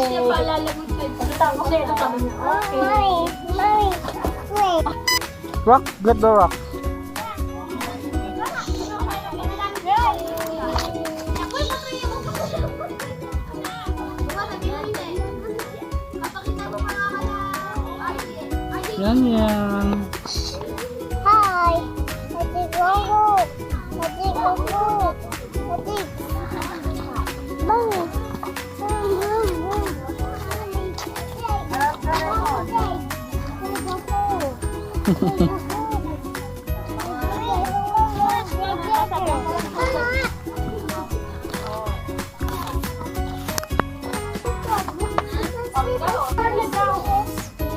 siya paalalagot ko. Tapos na ito kami niya. Okay. Rock, get the rock. Yan yan. Hi. Ate Gogo. Ate Gogo. Ate. Bang.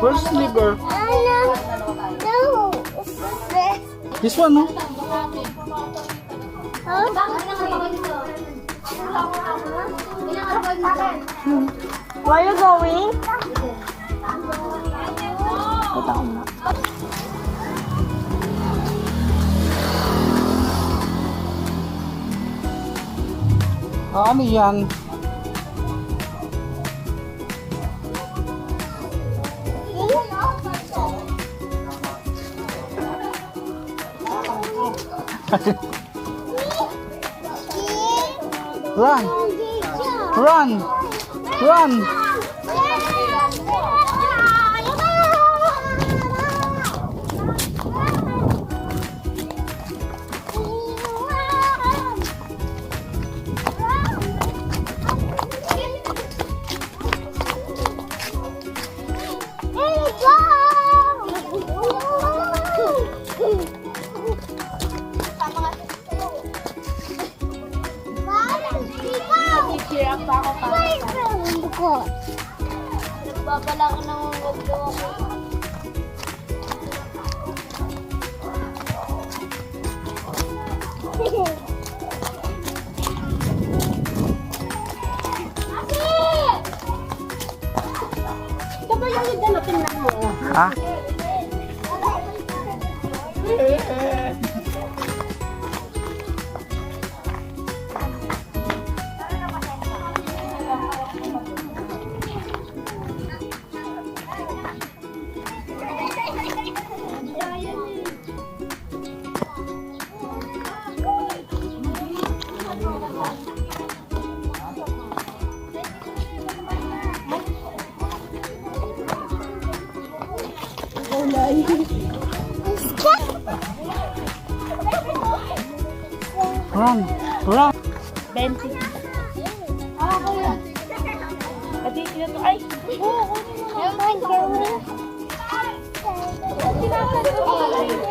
Where's Sliver? No. This one, no? Where are you going? Ano yan? Run! Run! Run! Cheer up pa ako pa. Nagbabala ko ng wagdo ako. Ito ba yung hindi na tingnan mo? Ha? Run! Run! 20. Ah, kuya. Pati sila to. Ay! Oo, kunin mo. Yung